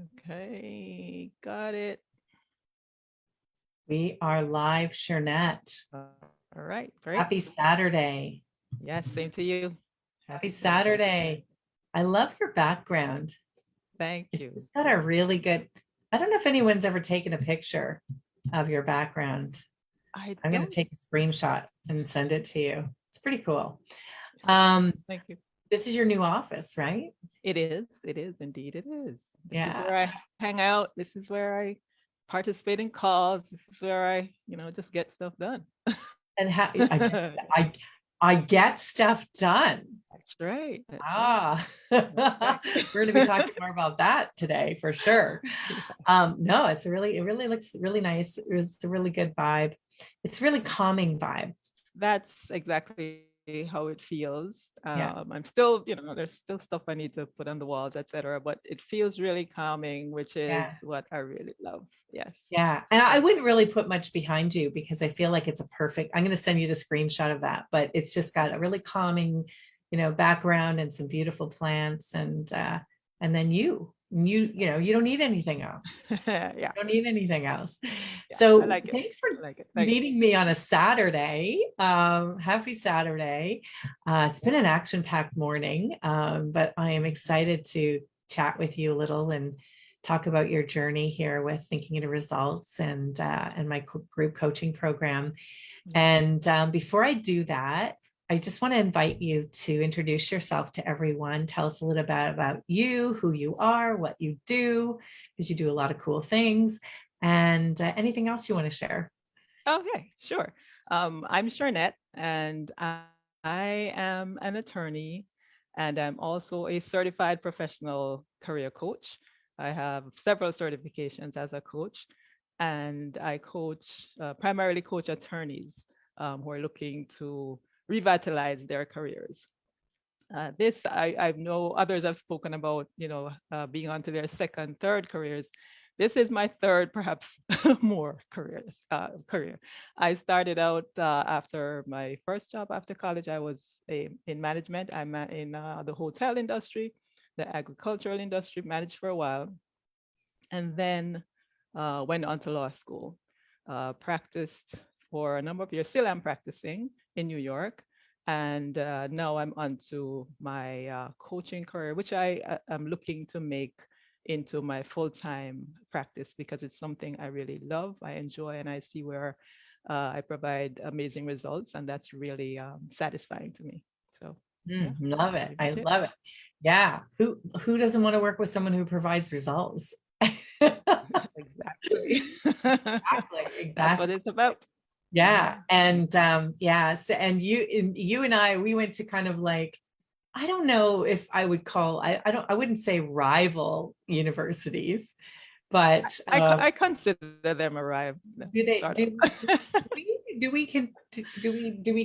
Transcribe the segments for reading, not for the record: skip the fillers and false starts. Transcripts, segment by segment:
Okay, got it. We are live, Shernette. All right, great. Happy Saturday. Yes, same to you. Happy Saturday. I love your background. Thank It's you. just got a really good, I don't know if anyone's ever taken a picture of your background. I I'm going to don't. take a screenshot and send it to you. It's pretty cool. Thank you. This is your new office, right? It is. It is indeed. It is. This is Yeah. where I hang out. This is where I participate in calls. This is where I, just get stuff done. And how That's I get stuff done. right. That's right. Ah, Right. we're going to be talking more about that today for sure. Yeah. No, it really looks really nice. It's a really good vibe. It's really calming vibe. That's exactly how it feels. Yeah. I'm still, there's still stuff I need to put on the walls, etc. But it feels really calming, which is Yeah. what I really love. Yes. Yeah. And I wouldn't really put much behind you because I feel like it's a perfect, I'm going to send you the screenshot of that, but it's just got a really calming, background and some beautiful plants and then you don't need anything else. Yeah. Don't need anything else. Yeah. I So like it. thanks for I like it. Thank you. meeting me on a Saturday. Happy Saturday. It's been an action-packed morning, but I am excited to chat with you a little and talk about your journey here with Thinking into Results and my group coaching program. And before I do that, I just want to invite you to introduce yourself to everyone. Tell us a little bit about you, who you are, what you do, because you do a lot of cool things, and anything else you want to share. Okay, sure. I'm Charnette, and I am an attorney, and I'm also a certified professional career coach. I have several certifications as a coach, and I primarily coach attorneys who are looking to revitalize their careers. I know others have spoken about, being onto their second, third careers. This is my third, perhaps more career. I started out after my first job after college. I was in management. I'm in the hotel industry, the agricultural industry, managed for a while, and then went on to law school. Practiced for a number of years. Still am practicing in New York. And now I'm onto my coaching career, which I am looking to make into my full-time practice because it's something I really love, I enjoy, and I see where I provide amazing results, and that's really satisfying to me. So, yeah, Love that's it. pretty I much it. love it. Yeah. Who doesn't want to work with someone who provides results? Exactly. Exactly. That's what Exactly. it's about. Yeah. Mhm. And yes. And you and I, we went to kind of like, I don't know if I would call, I wouldn't say rival universities, but I consider them arrived, do they, sort do, of. do we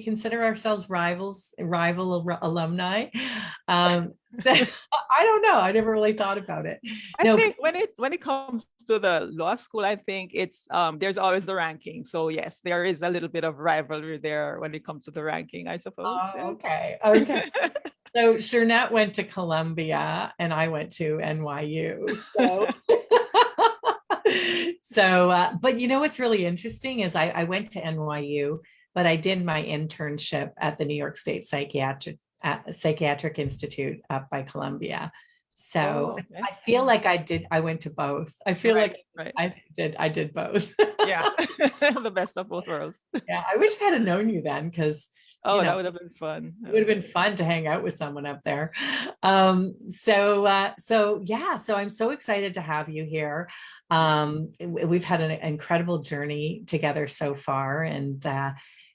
consider ourselves rival alumni? Um, I don't know. I never really thought about it. I No, think when it comes to the law school, I think it's there's always the ranking. So yes, there is a little bit of rivalry there when it comes to the ranking, I suppose. oh, Yes. okay. Okay. So Shernette went to Columbia and I went to NYU. So but you know what's really interesting is I went to NYU, but I did my internship at the New York State Psychiatric Institute up by Columbia. So Oh, okay. I feel like I went to both. I feel Right, like right. I did both. Yeah. The best of both worlds. Yeah, I wish I had known you then because Oh, that would have been fun. it That would would have have been fun to hang out with someone up there. So yeah, so I'm so excited to have you here. We've had an incredible journey together so far, and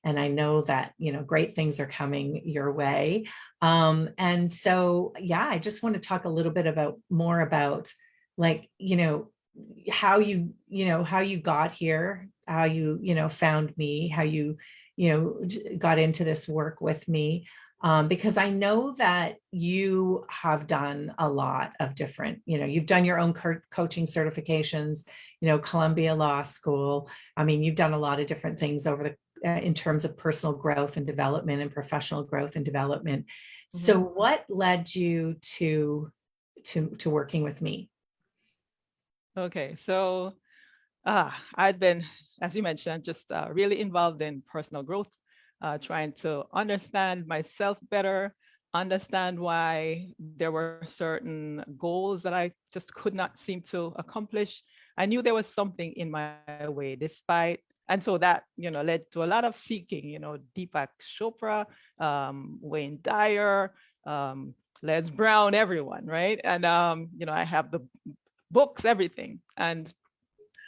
I know that great things are coming your way. And so yeah, I just want to talk a little bit more about like how you got here, how you found me, how you got into this work with me, because I know that you have done a lot of different, you've done your own coaching certifications, Columbia Law School. I mean, you've done a lot of different things in terms of personal growth and development and professional growth and development. So Mhm. what led you to working with me? Okay, so I'd been, as you mentioned, just really involved in personal growth, trying to understand myself better, understand why there were certain goals that I just could not seem to accomplish. I knew there was something in my way, despite, and so that led to a lot of seeking. Deepak Chopra, Wayne Dyer, um, Les Brown, everyone, right? And I have the books, everything, and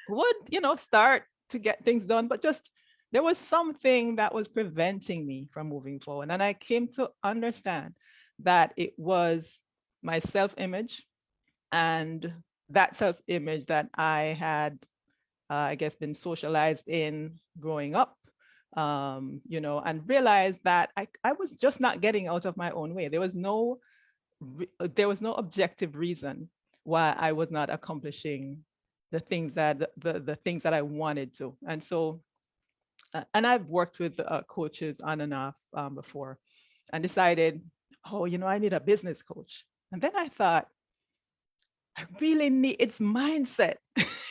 would start to get things done, but just there was something that was preventing me from moving forward, and I came to understand that it was my self-image, and that self-image that I had, I guess, been socialized in growing up, and realized that I was just not getting out of my own way. There was no objective reason why I was not accomplishing the things that I wanted to. And so, and I've worked with coaches on and off before, and decided, oh, I need a business coach. And then I thought, I really need, it's mindset.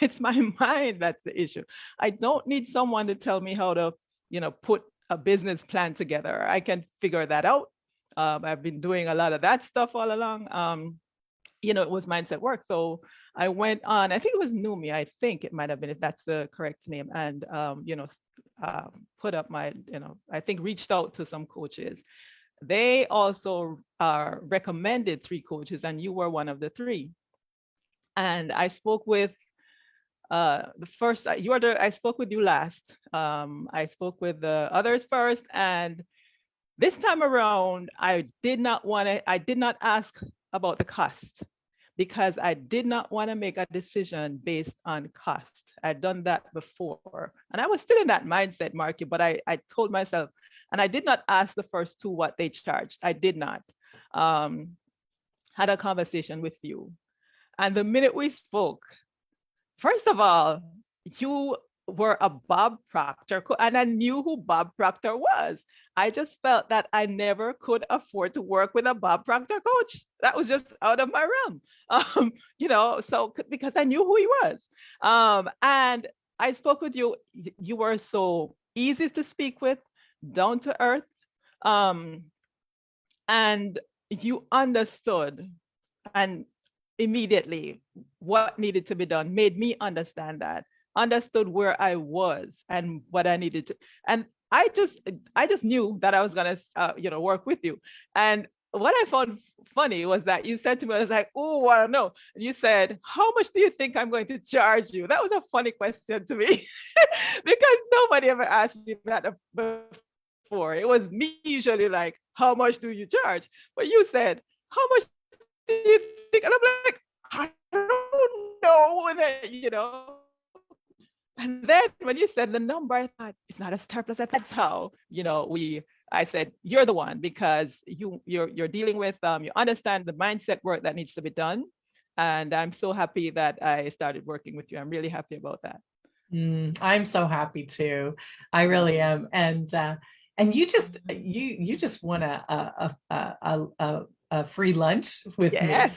It's my mind that's the issue. I don't need someone to tell me how to, put a business plan together. I can figure that out. I've been doing a lot of that stuff all along. It was mindset work. So I went on, I think it was Numi, I think it might have been, if that's the correct name, and, put up my, I think reached out to some coaches. They also recommended 3 coaches, and you were one of the 3. And I spoke with the first, I spoke with you last. I spoke with the others first, and this time around, I did not ask about the cost, because I did not want to make a decision based on cost. I'd done that before, and I was still in that mindset, Marky, but I told myself, and I did not ask the first 2 what they charged. I did not. Had a conversation with you. And the minute we spoke, first of all, you were a Bob Proctor, and I knew who Bob Proctor was. I just felt that I never could afford to work with a Bob Proctor coach. That was just out of my realm. So because I knew who he was. And I spoke with you. You were so easy to speak with, down to earth. And you understood, and immediately what needed to be done, made me understand that, understood where I was and what I needed to. And I just knew that I was going to, work with you. And what I found funny was that you said to me, I was like, oh, I don't know. And you said, how much do you think I'm going to charge you? That was a funny question to me because nobody ever asked me that before. It was me usually like, how much do you charge? But you said, how much do you think? And I'm like, I don't know. And then when you said the number, I thought, it's not a surplus. That's how, I said, you're the one, because you're dealing with, you understand the mindset work that needs to be done. And I'm so happy that I started working with you. I'm really happy about that. I'm so happy too. I really am. And you just want a free lunch with Yes. me.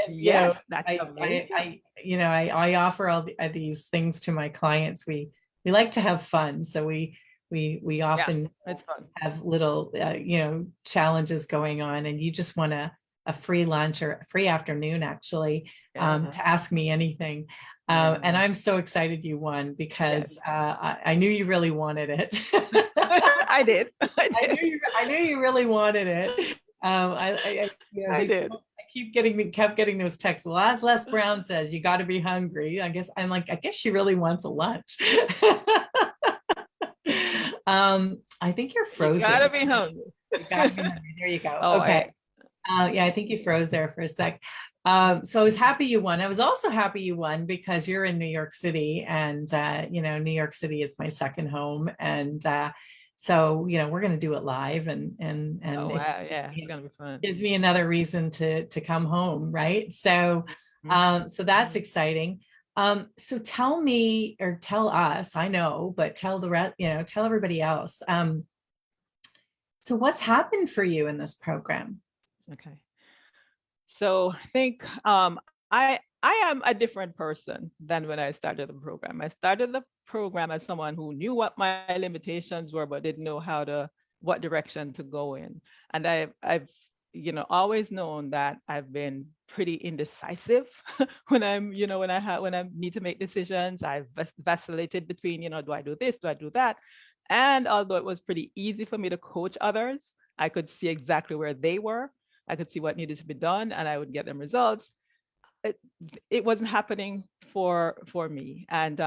Yes, that's amazing. I offer all these things to my clients. We like to have fun, so we often it's fun. have little challenges going on, and you just want a free lunch or a free afternoon actually to ask me anything. And I'm so excited you won, because I knew you really wanted it. I did. I knew you really wanted it. I did. Kept getting those texts. Well, as Les Brown says, you got to be hungry. I guess she really wants a lunch. I think you're frozen. You gotta be hungry. There you go. Oh, okay. I think you froze there for a sec. So I was happy you won. I was also happy you won because you're in New York City, and New York City is my second home, and so we're going to do it live, and oh, wow. It's gonna be fun. Gives me another reason to come home, right? So so that's exciting. So tell me, or tell us, I know, but tell the rest, tell everybody else. So what's happened for you in this program? Okay. So I think I am a different person than when I started the program. I started the program as someone who knew what my limitations were, but didn't know what direction to go in. And I've, always known that I've been pretty indecisive when when I need to make decisions. I've vacillated between, do I do this? Do I do that? And although it was pretty easy for me to coach others, I could see exactly where they were. I could see what needed to be done, and I would get them results. it, it wasn't happening for me. And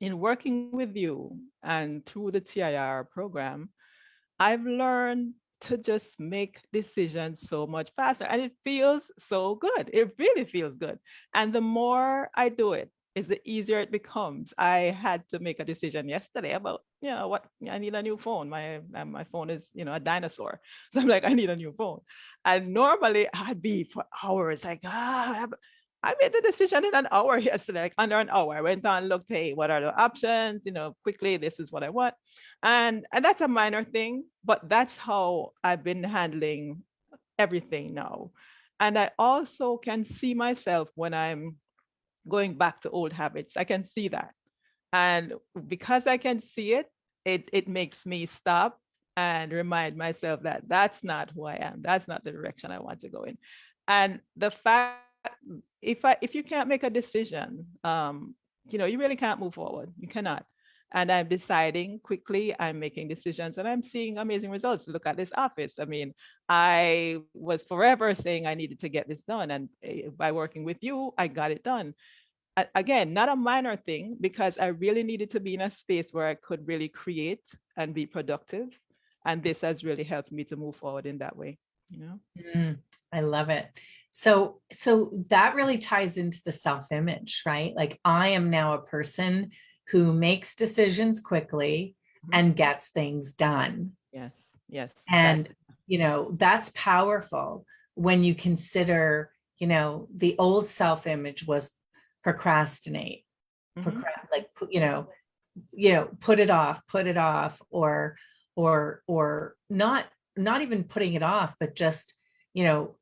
in working with you and through the TIR program, I've learned to just make decisions so much faster, and it feels so good. It really feels good. And the more I do it, is the easier it becomes. I had to make a decision yesterday about, what I need a new phone. My phone is, a dinosaur. So I'm like, I need a new phone. And normally I'd be for hours like, I made the decision in an hour yesterday, like under an hour. I went on, looked, hey, what are the options? Quickly, this is what I want. And that's a minor thing, but that's how I've been handling everything now. And I also can see myself when I'm going back to old habits. I can see that. And because I can see it, it makes me stop and remind myself that that's not who I am. That's not the direction I want to go in. And the fact, if you can't make a decision, you really can't move forward. You cannot. And I'm deciding quickly, I'm making decisions, and I'm seeing amazing results. Look at this office. I mean, I was forever saying I needed to get this done. And by working with you, I got it done. Again, not a minor thing, because I really needed to be in a space where I could really create and be productive. And this has really helped me to move forward in that way, you know? I love it. So that really ties into the self-image, right? Like, I am now a person who makes decisions quickly Mhm. and gets things done. Yes, yes. And, that's powerful when you consider, the old self-image was procrastinate, Mhm. like, put it off, or not even putting it off, but just, you know,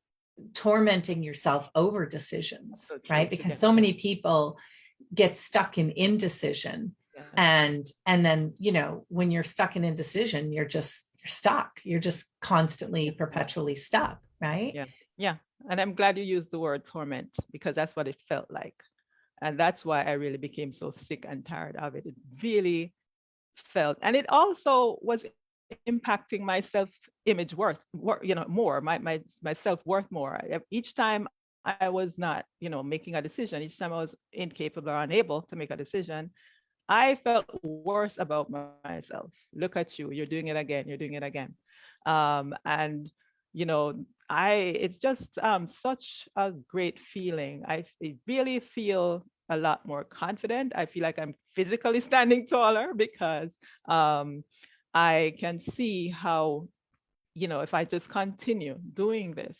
tormenting yourself over decisions, So true. right? Because Yeah, so many people get stuck in indecision. yes. And then, when you're stuck in indecision, you're stuck. You're just constantly, Yeah, perpetually stuck, right? yeah, yeah. And I'm glad you used the word torment, because that's what it felt like. And that's why I really became so sick and tired of it. It really felt, and it also was impacting my self-image more, my self-worth more. Each time I was not, making a decision, each time I was incapable or unable to make a decision, I felt worse about myself. Look at you, you're doing it again, you're doing it again. And you know, it's just such a great feeling. Really feel a lot more confident. I feel like I'm physically standing taller, because um, I can see how, if I just continue doing this,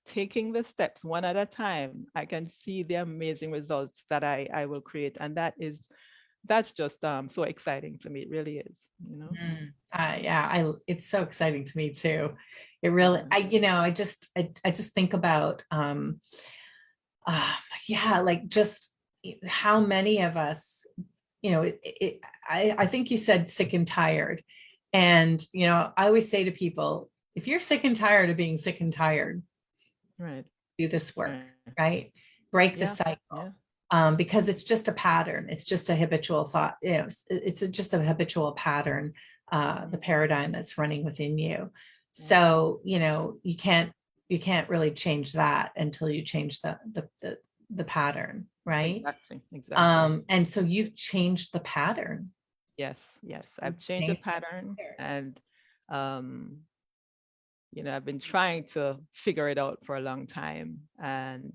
taking the steps one at a time, I can see the amazing results that I will create. And that's just so exciting to me. It really is, Yeah, it's so exciting to me too. It really, Yeah. I just think about, uh, yeah, like, just how many of us, I think you said sick and tired. And, I always say to people, if you're sick and tired of being sick and tired, Right. do this work, Right. right? Break the Yeah. cycle. Yeah. Because it's just a pattern. It's just a habitual thought. Just a habitual pattern, the paradigm that's running within you. Yeah. So, you can't really change that until you change the pattern, right? Exactly. Exactly. And so you've changed the pattern. Yes. Yes. I've You've changed the changed pattern, the pattern. and um, I've been trying to figure it out for a long time, and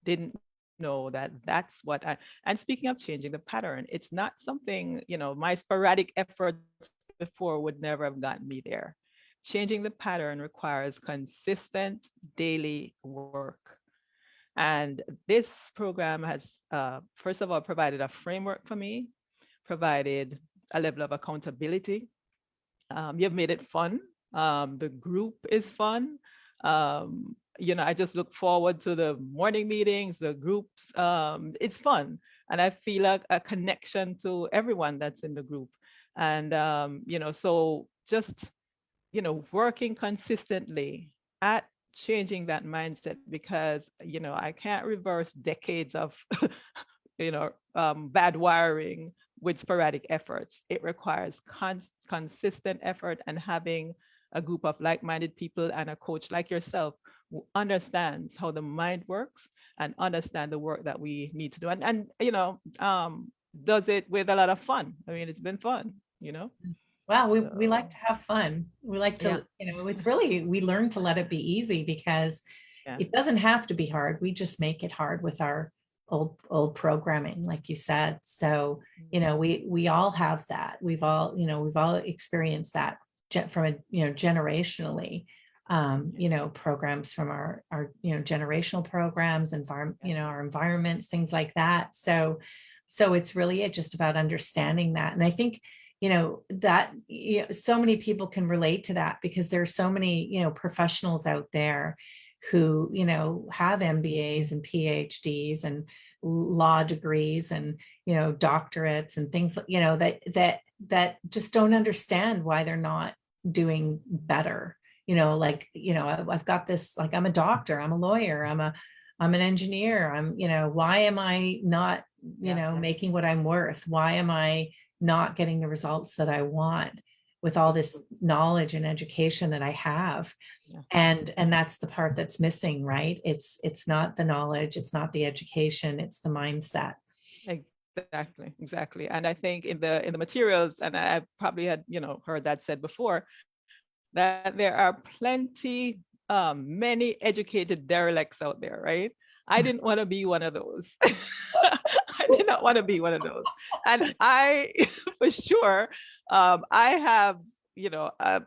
didn't know that that's what I, and speaking of changing the pattern, it's not something, my sporadic efforts before would never have gotten me there. Changing the pattern requires consistent daily work. And this program has, first of all, provided a framework for me, provided a level of accountability. You've made it fun. The group is fun. I just look forward to the morning meetings, the groups. It's fun. And I feel like a connection to everyone that's in the group. And, so just, working consistently at changing that mindset because, I can't reverse decades of, bad wiring with sporadic efforts. It requires consistent effort and having a group of like-minded people and a coach like yourself who understands how the mind works and understand the work that we need to do and does it with a lot of fun. I mean, it's been fun. Well, we like So to have fun. We like yeah, to, it's really, we learn to let it be easy because yeah, it doesn't have to be hard. We just make it hard with our old programming, like you said. So, we all have that. We've all experienced that from a, generationally, programs from our, generational programs, our environments, things like that. So it's really just about understanding that. And I think, that so many people can relate to that because there's so many, professionals out there who, have MBAs and PhDs and law degrees and, doctorates and things, that just don't understand why they're not doing better. I've got this, like, I'm a doctor, I'm a lawyer, I'm an engineer. Why am I not, yeah, making what I'm worth? Why am I not getting the results that I want with all this knowledge and education that I have? yeah. And that's the part that's missing, right? It's not the knowledge, it's not the education, it's the mindset. Exactly. And I think in the materials, and I probably had, heard that said before, that there are plenty, many educated derelicts out there, right? I didn't want to be one of those. I did not want to be one of those. And I, for sure, I have, a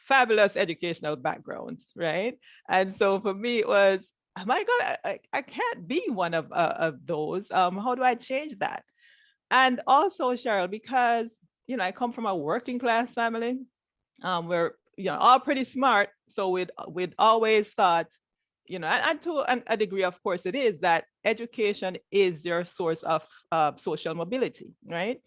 fabulous educational background, right? And so for me, it was, am I gonna? I can't be one of those. How do I change that? And also, Cheryl, because I come from a working class family, we're all pretty smart, so we'd always thought, and to a degree, of course, it is that education is your source of social mobility, right?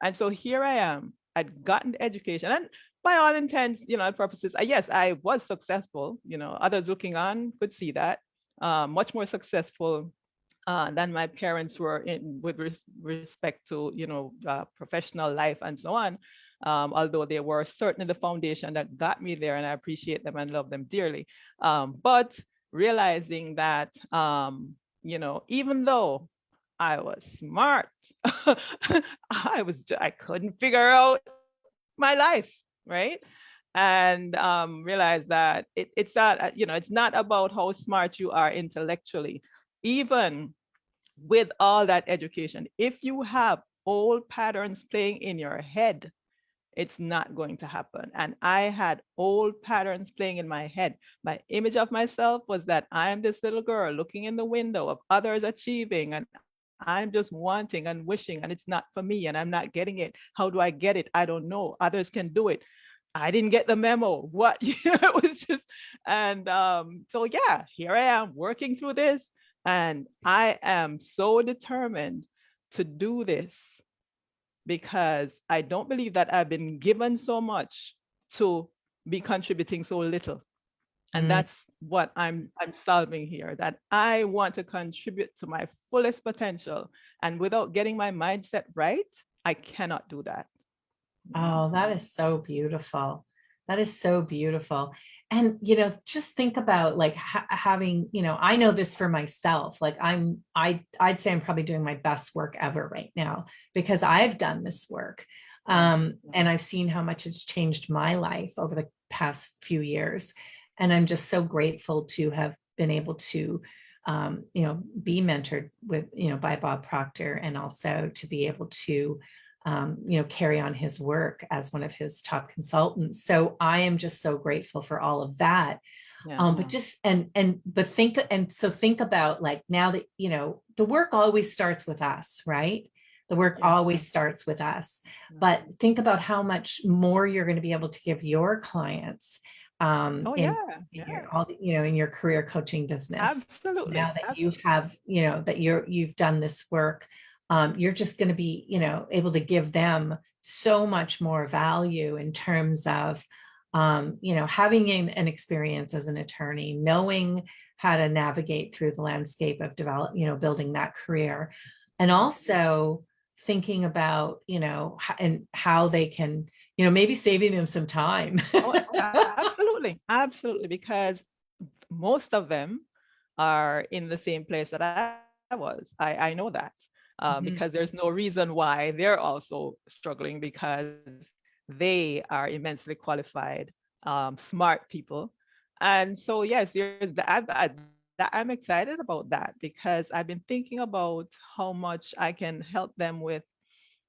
And so here I am, I'd gotten education, and by all intents, and purposes, yes, I was successful. Others looking on could see that, much more successful than my parents were in with respect to professional life and so on. Although they were certainly the foundation that got me there, and I appreciate them and love them dearly. But realizing that even though I was smart, I couldn't figure out my life, right? And realize that it's not it's not about how smart you are intellectually, even with all that education. If you have old patterns playing in your head, it's not going to happen. And I had old patterns playing in my head. My image of myself was that I'm this little girl looking in the window of others achieving, and I'm just wanting and wishing, and it's not for me, and I'm not getting it. How do I get it? I don't know. Others can do it. I didn't get the memo. What? It was just, and so yeah, here I am working through this, and I am so determined to do this because I don't believe that I've been given so much to be contributing so little. And Mm. that's what I'm solving here, that I want to contribute to my fullest potential. And without getting my mindset right, I cannot do that. Oh, that is so beautiful. That is so beautiful. And, just think about like having, I know this for myself, like I'd say I'm probably doing my best work ever right now because I've done this work. And I've seen how much it's changed my life over the past few years. And I'm just so grateful to have been able to, be mentored with, by Bob Proctor, and also to be able to carry on his work as one of his top consultants. So I am just so grateful for all of that. Yeah. But just think about, like, now that the work always starts with us, right? The work Yes. always starts with us. But think about how much more you're going to be able to give your clients um, Oh in, yeah, in yeah, your all in your career coaching business. absolutely. Now that you have, that you've done this work, you're just going to be, able to give them so much more value in terms of, having an experience as an attorney, knowing how to navigate through the landscape of building that career, and also thinking about, and how they can, maybe saving them some time. Oh, absolutely, absolutely, because most of them are in the same place that I was. I know that Mhm. because there's no reason why they're also struggling, because they are immensely qualified, smart people. And so, yes, I'm excited about that, because I've been thinking about how much I can help them with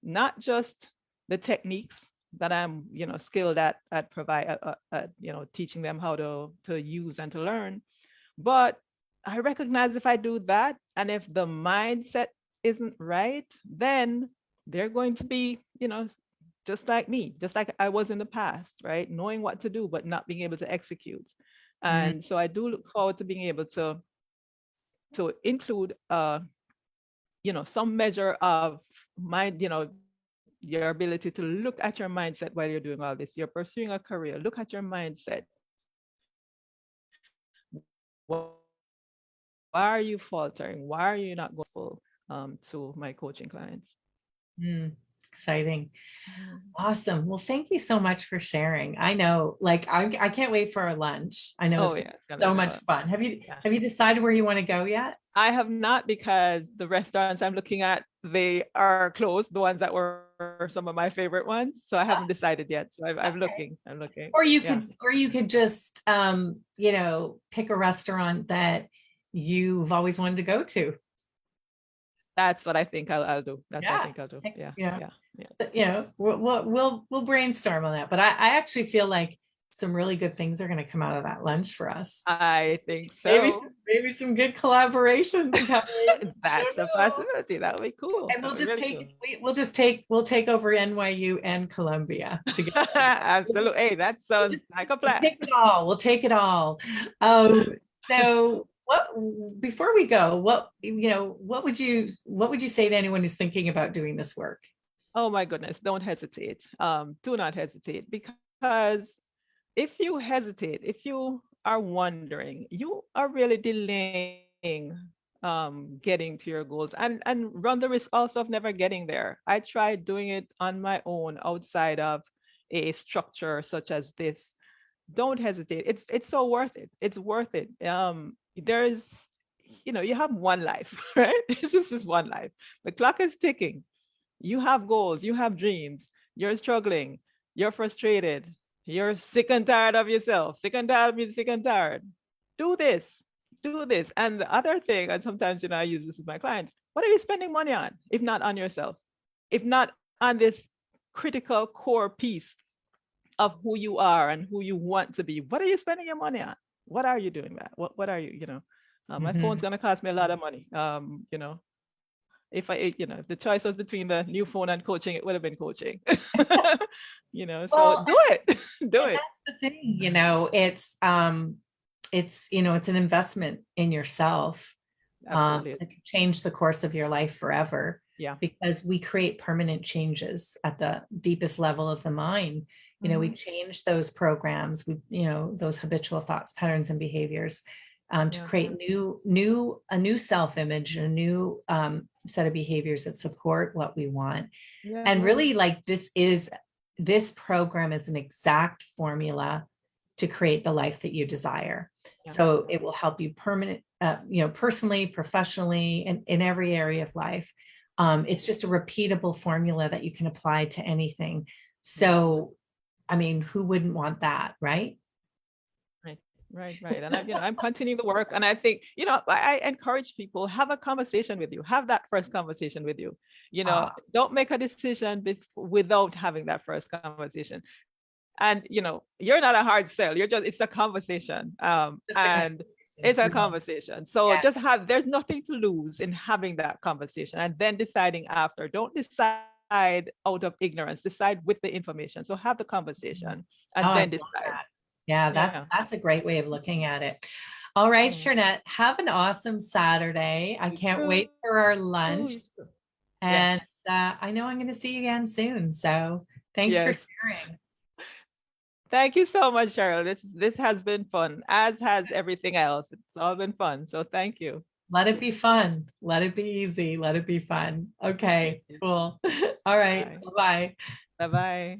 not just the techniques that I'm, skilled at provide, teaching them how to use and to learn. But I recognize if I do that, and if the mindset isn't right, then they're going to be, just like me, just like I was in the past, right? Knowing what to do, but not being able to execute. Mhm. And so I do look forward to being able to include, some measure of mind, your ability to look at your mindset while you're doing all this. You're pursuing a career. Look at your mindset. Why are you faltering? Why are you not going to my coaching clients? Mm, exciting. Mhm. Awesome. Well, thank you so much for sharing. I know, like, I can't wait for our lunch. I know it's Oh gonna yeah, it's be gonna so be much fun. fun. Have you Yeah. have you decided where you want to go yet? I have not, because the restaurants I'm looking at, they are closed, the ones that were some of my favorite ones. So I haven't decided yet. So I'm Okay. looking. I'm looking. Yeah. Or you could just pick a restaurant that you've always wanted to go to. That's what I think I'll do. That's what I Yeah. think I'll do. Pick, Yeah. Yeah. Yeah. we'll brainstorm on that. But I actually feel like some really good things are going to come out of that lunch for us. I think Maybe so. maybe some good collaborations coming. I That's don't a know. possibility. That would be cool. And That would be really cool. we'll take over NYU and Columbia together. Absolutely. Hey, that We'll sounds just like a we'll plan. take it all. We'll take it all. Um, so what before we go, what would you say to anyone who's thinking about doing this work? Oh my goodness. Don't hesitate. Do not hesitate, because if you hesitate, if you are wondering, you are really delaying getting to your goals, and run the risk also of never getting there. I tried doing it on my own outside of a structure such as this. Don't hesitate. It's so worth it. It's worth it. There's, you have one life, right? It's just this one life. The clock is ticking. You have goals, you have dreams, you're struggling, you're frustrated, you're sick and tired of yourself, sick and tired of being sick and tired. Do this, do this. And the other thing, and sometimes, I use this with my clients, what are you spending money on, if not on yourself? If not on this critical core piece of who you are and who you want to be, what are you spending your money on? What are you doing that? What are you? My phone's Mhm. gonna cost me a lot of money. If the choice was between the new phone and coaching, it would have been coaching. So Well, do it. Do and it. that's the thing, it's an investment in yourself Absolutely. that could change the course of your life forever, Yeah. because we create permanent changes at the deepest level of the mind. We Hmm. change those programs, those habitual thoughts, patterns, and behaviors, to Yeah. create a new self-image, a new set of behaviors that support what we want. Yeah. And really, like, this program is an exact formula to create the life that you desire. Yeah. So it will help you personally, professionally, and in every area of life. It's just a repeatable formula that you can apply to anything. Yeah. So, I mean, who wouldn't want that, right? Right. Right. Right. And I'm continuing the work. And I think, I encourage people, have a conversation with you, have that first conversation with you. Ah, Don't make a decision without having that first conversation. And you're not a hard sell. It's a conversation. just a And conversation. it's a conversation. So Yeah. there's nothing to lose in having that conversation and then deciding after. Don't decide out of ignorance, decide with the information. So have the conversation Oh, and I then love decide. that. Yeah, Yeah. that's a great way of looking at it. All right, Mm. Sharnette, have an awesome Saturday. I You can't wait too. for our You lunch. too. Yes. And I know I'm going to see you again soon. So thanks for Yes. sharing. Thank you so much, Cheryl. This has been fun, as has everything else. It's all been fun. So thank you. Let it be fun. Let it be easy. Let it be fun. Okay, cool. All right. Bye. Bye-bye. Bye-bye.